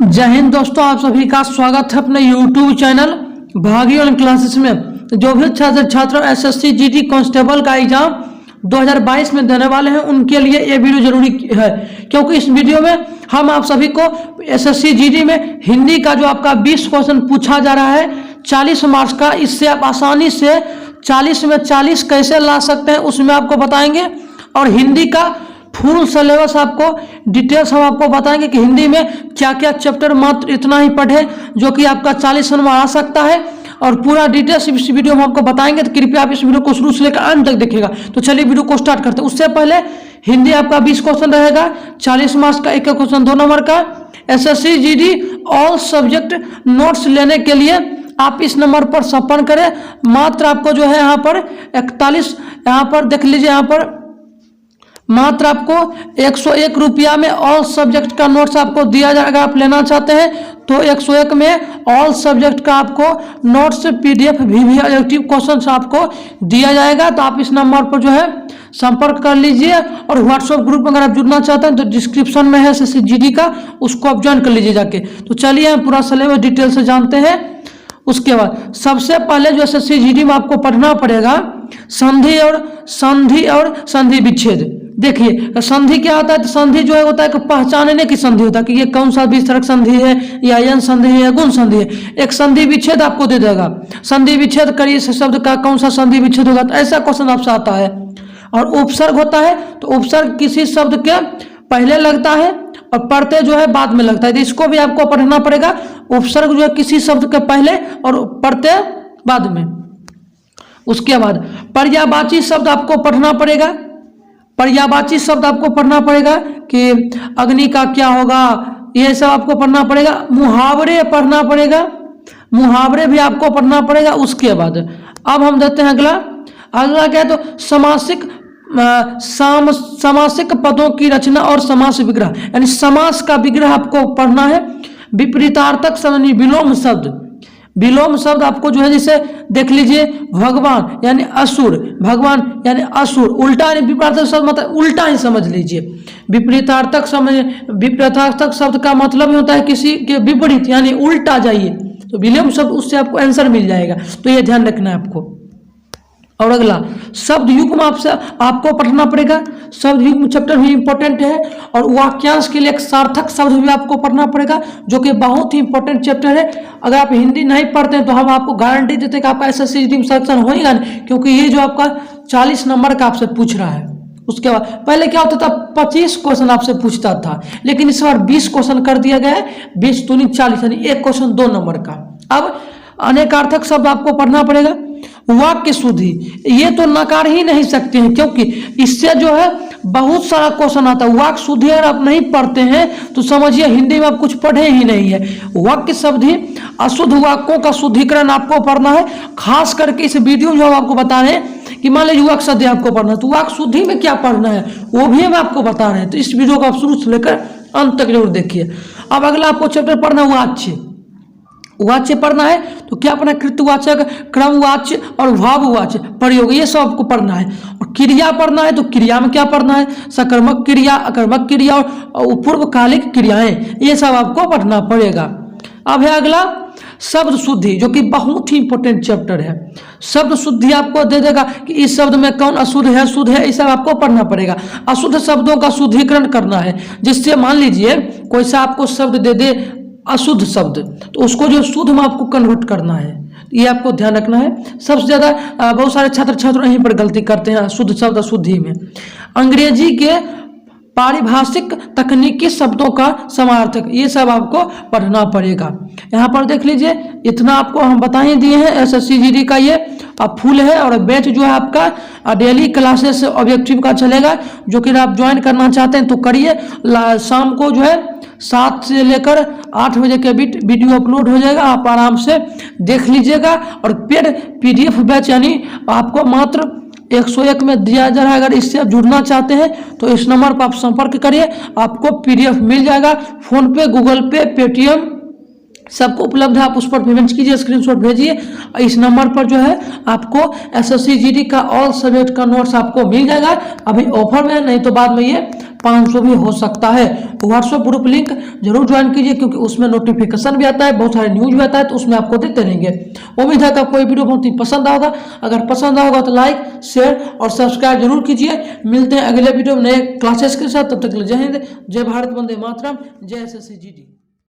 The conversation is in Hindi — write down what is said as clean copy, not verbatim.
जय हिंद दोस्तों, आप सभी का स्वागत है अपने YouTube चैनल भागी ऑनलाइन क्लासेस में। जो भी छात्र एसएससी जीडी कांस्टेबल का एग्जाम 2022 में देने वाले हैं उनके लिए ये वीडियो जरूरी है, क्योंकि इस वीडियो में हम आप सभी को एसएससी जीडी में हिंदी का जो आपका 20 क्वेश्चन पूछा जा रहा है 40 मार्क्स का, इससे आप आसानी से 40 में 40 कैसे ला सकते हैं उसमें आपको बताएंगे। और हिंदी का फुल सिलेबस आपको डिटेल्स हम आपको बताएंगे कि हिंदी में क्या क्या चैप्टर मात्र इतना ही पढ़े जो कि आपका 40 नंबर आ सकता है, और पूरा डिटेल्स इस वीडियो में आपको बताएंगे। तो कृपया आप इस वीडियो को शुरू से लेकर अंत तक देखिएगा। तो चलिए वीडियो को स्टार्ट करते हैं। उससे पहले हिंदी आपका 20 क्वेश्चन रहेगा, 40 मार्क्स का एक क्वेश्चन 2 नंबर का। SSC GD all subject notes लेने के लिए आप इस नंबर पर संपर्क करें। मात्र आपको जो है यहाँ पर 41, यहाँ पर देख लीजिए, यहाँ पर मात्र आपको 101 रुपया में ऑल सब्जेक्ट का नोट्स आपको दिया जाएगा। आप लेना चाहते हैं तो 101 में ऑल सब्जेक्ट का आपको नोट्स पीडीएफ भी ऑब्जेक्टिव क्वेश्चन आपको दिया जाएगा। तो आप इस नंबर पर जो है संपर्क कर लीजिए। और व्हाट्सएप ग्रुप में अगर आप जुड़ना चाहते हैं तो डिस्क्रिप्शन में है एसएससी जीडी का, उसको आप ज्वाइन कर लीजिए जाके। तो चलिए हम पूरा सिलेबस डिटेल से जानते हैं। उसके बाद सबसे पहले जो एसएससी जीडी में आपको पढ़ना पड़ेगा संधि और संधि विच्छेद। देखिए संधि क्या होता है, तो संधि जो है होता है कि पहचानने की संधि होता है कि ये कौन सा विस्तरक संधि है या यन संधि है या गुण संधि है। एक संधि विच्छेद आपको दे देगा, संधि विच्छेद करिए इस शब्द का कौन सा संधि विच्छेद होगा, तो ऐसा क्वेश्चन आपसे आता है। और उपसर्ग होता है, तो उपसर्ग किसी शब्द के पहले लगता है और पढ़ते जो है बाद में लगता है, तो इसको भी आपको पढ़ना पड़ेगा। उपसर्ग जो है किसी शब्द के पहले और पढ़ते बाद में। उसके बाद पर्यायवाची शब्द आपको पढ़ना पड़ेगा। पर्यायवाची शब्द आपको पढ़ना पड़ेगा कि अग्नि का क्या होगा, ये सब आपको पढ़ना पड़ेगा। मुहावरे पढ़ना पड़ेगा, मुहावरे भी आपको पढ़ना पड़ेगा। उसके बाद अब हम देते हैं अगला क्या है, तो समासिक पदों की रचना और समास विग्रह, यानी समास का विग्रह आपको पढ़ना है। विपरीतार्थक शब्द, विलोम शब्द, विलोम शब्द आपको जो है जैसे देख लीजिए भगवान यानी असुर, भगवान यानी असुर, उल्टा यानी विपरीतार्थक शब्द मतलब उल्टा ही समझ लीजिए। विपरीतार्थक शब्द का मतलब ही होता है किसी के विपरीत यानी उल्टा जाइए, तो विलोम शब्द उससे आपको आंसर मिल जाएगा। तो ये ध्यान रखना है आपको। और अगला शब्द युग्म आपको पढ़ना पड़ेगा। शब्द युग्म चैप्टर भी इंपॉर्टेंट है। और वाक्यांश के लिए एक सार्थक शब्द भी आपको पढ़ना पड़ेगा, जो कि बहुत ही इंपॉर्टेंट चैप्टर है। अगर आप हिंदी नहीं पढ़ते हैं तो हम आपको गारंटी देते हैं कि आपका एसएससी जीडी में सिलेक्शन होगा नहीं, क्योंकि ये जो आपका 40 नंबर का आपसे पूछ रहा है। उसके बाद पहले क्या होता था, 25 क्वेश्चन आपसे पूछता था, लेकिन इस बार 20 क्वेश्चन कर दिया गया है। 20 दूनी 40 यानी एक क्वेश्चन 2 नंबर का। अब अनेकार्थक शब्द आपको पढ़ना पड़ेगा। वाक्य शुद्धि ये तो नकार ही नहीं सकते हैं, क्योंकि इससे जो है बहुत सारा क्वेश्चन आता है। वाक्य शुद्धि अगर आप नहीं पढ़ते हैं तो समझिए हिंदी में आप कुछ पढ़े ही नहीं है। वाक्य शुद्धि, अशुद्ध वाक्यों का शुद्धिकरण आपको पढ़ना है। खास करके इस वीडियो में हम आपको बता रहे हैं कि मान लीजिए वाक्य शुद्धि आपको पढ़ना है, तो वाक्य शुद्धि में क्या पढ़ना है वो भी हम आपको बता रहे हैं। तो इस वीडियो को आप शुरू से लेकर अंत तक जरूर देखिए। अब अगला आपको चैप्टर पढ़ना है वाच्य पढ़ना है। तो क्या पढ़ना है, कृतवाचक, क्रमवाच्य और भाववाच्य प्रयोग, ये सब आपको पढ़ना है। और क्रिया पढ़ना है, तो क्रिया में क्या पढ़ना है, सकर्मक क्रिया, अकर्मक क्रिया और पूर्वकालिक क्रियाएं, ये सब आपको पढ़ना पड़ेगा। अब है अगला शब्द शुद्धि, जो कि बहुत ही इंपॉर्टेंट चैप्टर है। शब्द शुद्धि आपको दे देगा कि इस शब्द में कौन अशुद्ध है शुद्ध है, ये सब आपको पढ़ना पड़ेगा। अशुद्ध शब्दों का शुद्धिकरण करना है, जिससे मान लीजिए कोई सा आपको शब्द दे दे अशुद्ध शब्द, तो उसको जो शुद्ध में आपको कन्वर्ट करना है, ये आपको ध्यान रखना है। सबसे ज्यादा बहुत सारे छात्र यहीं पर गलती करते हैं शुद्ध शब्द अशुद्धि में। अंग्रेजी के पारिभाषिक तकनीकी शब्दों का समार्थक, ये सब आपको पढ़ना पड़ेगा। यहाँ पर देख लीजिए, इतना आपको हम बता ही दिए हैं। एसएससी जीडी का ये फुल है, और बैच जो है आपका डेली क्लासेस ऑब्जेक्टिव का चलेगा, जो कि आप ज्वाइन करना चाहते हैं तो करिए। शाम को जो है 7 से लेकर 8 बजे के बीच वीडियो अपलोड हो जाएगा, आप आराम से देख लीजिएगा। और पेड पीडीएफ बैच यानी आपको मात्र 101 में दिया जा रहा है। अगर इससे आप जुड़ना चाहते हैं तो इस नंबर पर आप संपर्क करिए, आपको पीडीएफ मिल जाएगा। फोन पे, गूगल पे, पेटीएम सबको उपलब्ध है। आप उस पर पेमेंट कीजिए, स्क्रीनशॉट भेजिए। इस नंबर पर जो है आपको एसएससी जीडी का ऑल सब्जेक्ट का नोट्स आपको मिल जाएगा। अभी ऑफर में, नहीं तो बाद में ये 500 भी हो सकता है। व्हाट्सएप ग्रुप लिंक जरूर ज्वाइन कीजिए, क्योंकि उसमें नोटिफिकेशन भी आता है, बहुत सारे न्यूज भी आता है, तो उसमें आपको देते रहेंगे। उम्मीद है कि आपको ये वीडियो बहुत ही पसंद आएगा। अगर पसंद आएगा तो लाइक, शेयर और सब्सक्राइब जरूर कीजिए। मिलते हैं अगले वीडियो में नए क्लासेस के साथ। तब तक के लिए जय हिंद, जय भारत, वंदे मातरम, जय SSC GD।